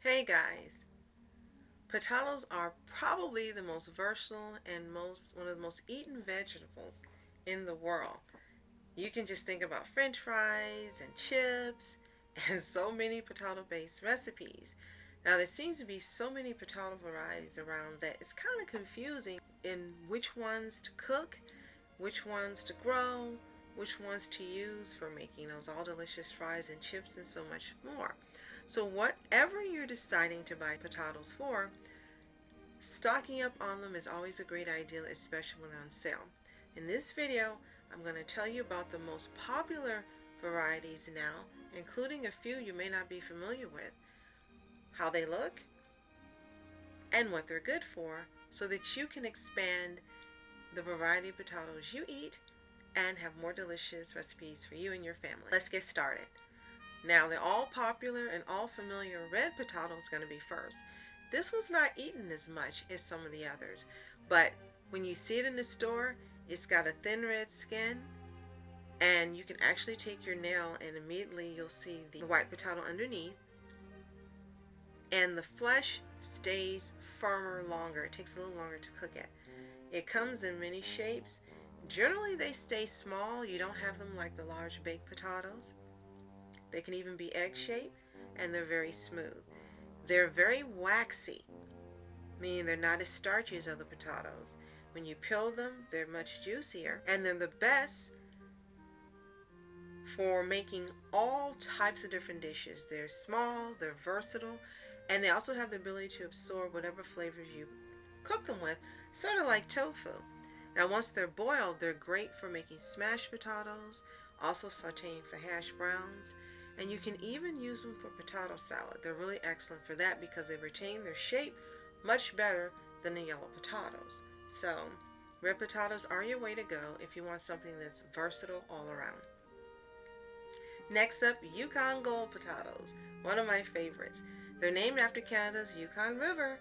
Hey guys, potatoes are probably the most versatile and one of the most eaten vegetables in the world. You can just think about french fries and chips and so many potato-based recipes. Now there seems to be so many potato varieties around that it's kind of confusing in which ones to cook, which ones to grow, which ones to use for making those all delicious fries and chips and so much more. So whatever you're deciding to buy potatoes for, stocking up on them is always a great idea, especially when they're on sale. In this video, I'm going to tell you about the most popular varieties now, including a few you may not be familiar with, how they look, and what they're good for, so that you can expand the variety of potatoes you eat and have more delicious recipes for you and your family. Let's get started. Now, the all popular and all familiar red potato is going to be first. This one's not eaten as much as some of the others, but when you see it in the store, it's got a thin red skin, and you can actually take your nail and immediately you'll see the white potato underneath, and the flesh stays firmer longer. It takes a little longer to cook it. It comes in many shapes. Generally, they stay small. You don't have them like the large baked potatoes. They can even be egg-shaped, and they're very smooth. They're very waxy, meaning they're not as starchy as other potatoes. When you peel them, they're much juicier, and they're the best for making all types of different dishes. They're small, they're versatile, and they also have the ability to absorb whatever flavors you cook them with, sort of like tofu. Now, once they're boiled, they're great for making smashed potatoes, also sauteing for hash browns, and you can even use them for potato salad. They're really excellent for that because they retain their shape much better than the yellow potatoes. So, red potatoes are your way to go if you want something that's versatile all around. Next up, Yukon Gold potatoes, one of my favorites. They're named after Canada's Yukon River,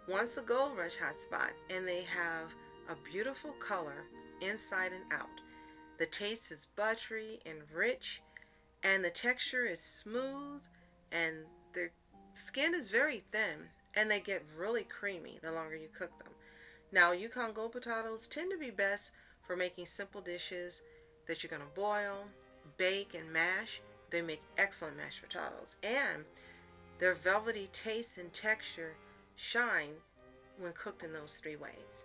once a gold rush hotspot, and they have a beautiful color inside and out. The taste is buttery and rich, and the texture is smooth, and their skin is very thin, and they get really creamy the longer you cook them. Now, Yukon Gold potatoes tend to be best for making simple dishes that you're going to boil, bake, and mash. They make excellent mashed potatoes, and their velvety taste and texture shine when cooked in those three ways.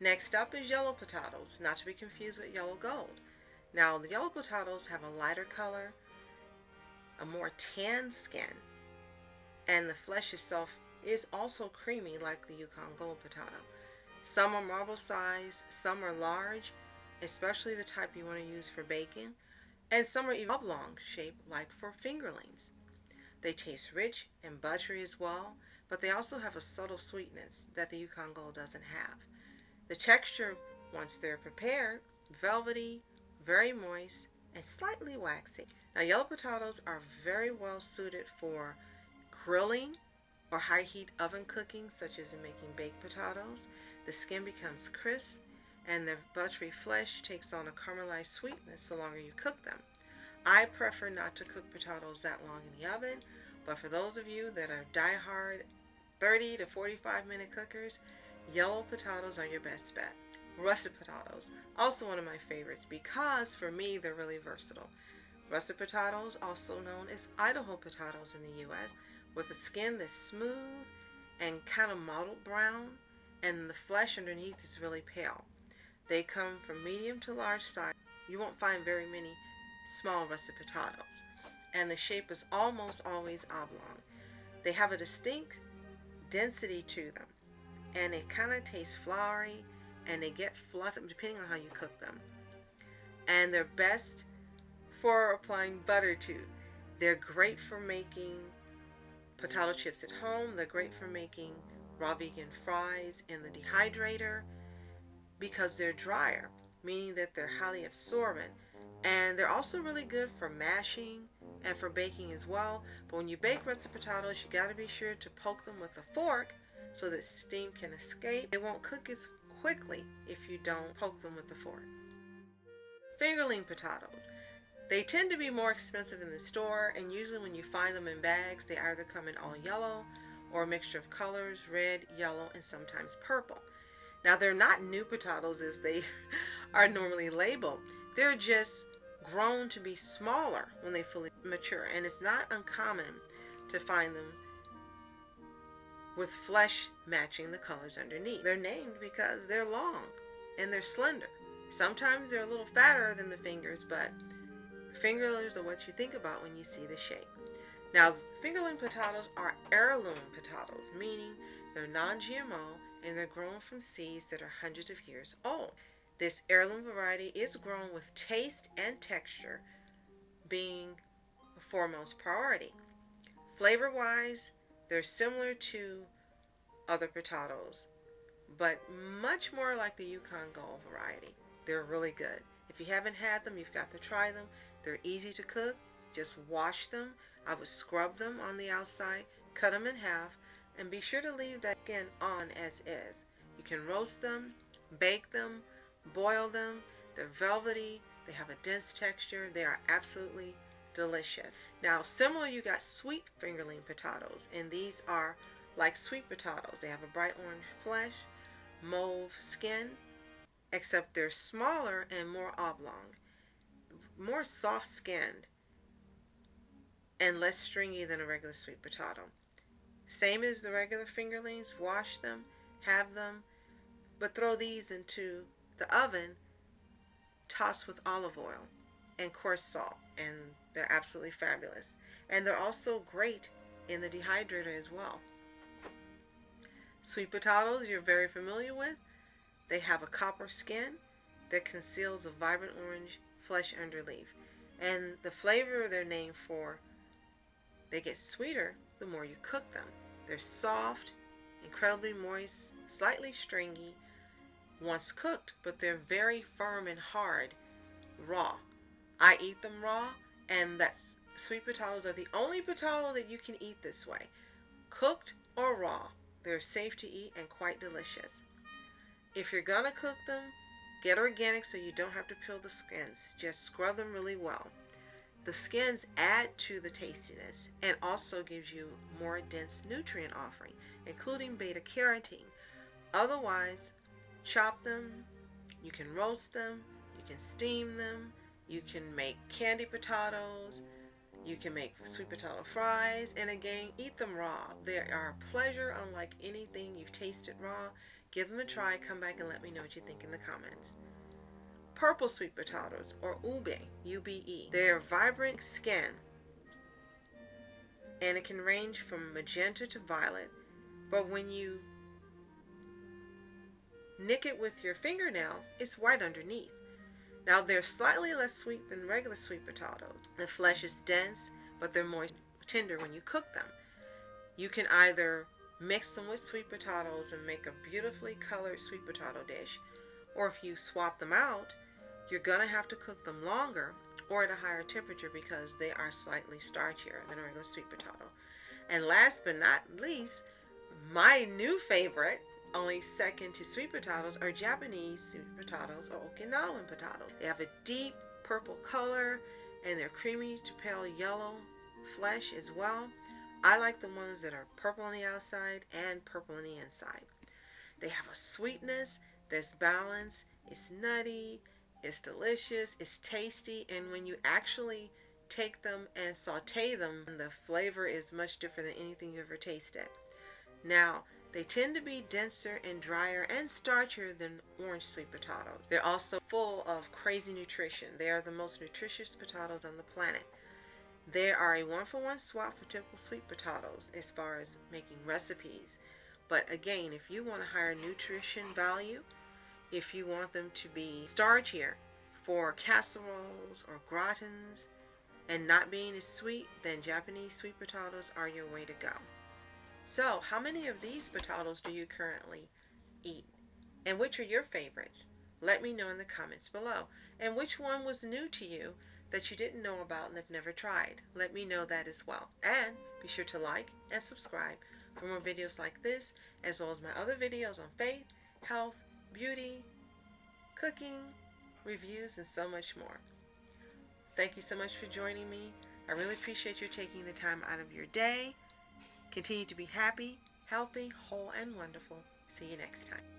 Next up is yellow potatoes, not to be confused with yellow gold. Now, the yellow potatoes have a lighter color, a more tan skin, and the flesh itself is also creamy like the Yukon Gold potato. Some are marble size, some are large, especially the type you want to use for baking, and some are even oblong shaped like for fingerlings. They taste rich and buttery as well, but they also have a subtle sweetness that the Yukon Gold doesn't have. The texture, once they're prepared, velvety, very moist, and slightly waxy. Now, yellow potatoes are very well suited for grilling or high heat oven cooking, such as in making baked potatoes. The skin becomes crisp, and the buttery flesh takes on a caramelized sweetness the longer you cook them. I prefer not to cook potatoes that long in the oven, but for those of you that are die-hard 30 to 45 minute cookers, yellow potatoes are your best bet. Russet potatoes, also one of my favorites because for me they're really versatile. Russet potatoes, also known as Idaho potatoes in the U.S., with a skin that's smooth and kind of mottled brown, and the flesh underneath is really pale. They come from medium to large size. You won't find very many small russet potatoes, and the shape is almost always oblong. They have a distinct density to them, and it kind of tastes floury, and they get fluffy depending on how you cook them. And they're best for applying butter to. They're great for making potato chips at home. They're great for making raw vegan fries in the dehydrator because they're drier, meaning that they're highly absorbent. And they're also really good for mashing and for baking as well. But when you bake russet potatoes, you got to be sure to poke them with a fork so that steam can escape. They won't cook as quickly if you don't poke them with the fork. Fingerling potatoes. They tend to be more expensive in the store, and usually when you find them in bags, they either come in all yellow or a mixture of colors, red, yellow, and sometimes purple. Now, they're not new potatoes as they are normally labeled. They're just grown to be smaller when they fully mature, and it's not uncommon to find them with flesh matching the colors underneath. They're named because they're long and they're slender. Sometimes they're a little fatter than the fingers, but fingerlings are what you think about when you see the shape. Now, fingerling potatoes are heirloom potatoes, meaning they're non-GMO and they're grown from seeds that are hundreds of years old. This heirloom variety is grown with taste and texture being a foremost priority. Flavor-wise, they're similar to other potatoes, but much more like the Yukon Gold variety. They're really good. If you haven't had them, you've got to try them. They're easy to cook. Just wash them. I would scrub them on the outside, cut them in half, and be sure to leave that skin on as is. You can roast them, bake them, boil them. They're velvety. They have a dense texture. They are absolutely delicious. Now, similar, you got sweet fingerling potatoes, and these are like sweet potatoes. They have a bright orange flesh, mauve skin, except they're smaller and more oblong, more soft-skinned, and less stringy than a regular sweet potato. Same as the regular fingerlings. Wash them, have them, but throw these into the oven, toss with olive oil and coarse salt, and they're absolutely fabulous. And they're also great in the dehydrator as well. Sweet potatoes you're very familiar with. They have a copper skin that conceals a vibrant orange flesh underleaf. And the flavor they're named for, they get sweeter the more you cook them. They're soft, incredibly moist, slightly stringy once cooked, but they're very firm and hard raw. I eat them raw, and that's sweet potatoes are the only potato that you can eat this way. Cooked or raw, they're safe to eat and quite delicious. If you're gonna cook them, get organic so you don't have to peel the skins. Just scrub them really well. The skins add to the tastiness and also gives you more dense nutrient offering, including beta carotene. Otherwise, chop them, you can roast them, you can steam them, you can make candy potatoes, you can make sweet potato fries, and again, eat them raw. They are a pleasure unlike anything you've tasted raw. Give them a try, come back and let me know what you think in the comments. Purple sweet potatoes, or ube, U-B-E. They're vibrant skin, and it can range from magenta to violet, but when you nick it with your fingernail, it's white underneath. Now, they're slightly less sweet than regular sweet potatoes. The flesh is dense, but they're more tender when you cook them. You can either mix them with sweet potatoes and make a beautifully colored sweet potato dish, or if you swap them out, you're going to have to cook them longer or at a higher temperature because they are slightly starchier than a regular sweet potato. And last but not least, my new favorite, only second to sweet potatoes, are Japanese sweet potatoes or Okinawan potatoes. They have a deep purple color and they're creamy to pale yellow flesh as well. I like the ones that are purple on the outside and purple on the inside. They have a sweetness that's balanced. It's nutty, it's delicious, it's tasty, and when you actually take them and saute them, the flavor is much different than anything you ever tasted. Now, they tend to be denser and drier and starchier than orange sweet potatoes. They're also full of crazy nutrition. They are the most nutritious potatoes on the planet. They are a one-for-one swap for typical sweet potatoes as far as making recipes. But again, if you want a higher nutrition value, if you want them to be starchier for casseroles or gratins and not being as sweet, then Japanese sweet potatoes are your way to go. So, how many of these potatoes do you currently eat? And which are your favorites? Let me know in the comments below. And which one was new to you that you didn't know about and have never tried? Let me know that as well. And be sure to like and subscribe for more videos like this, as well as my other videos on faith, health, beauty, cooking, reviews, and so much more. Thank you so much for joining me. I really appreciate you taking the time out of your day. Continue to be happy, healthy, whole, and wonderful. See you next time.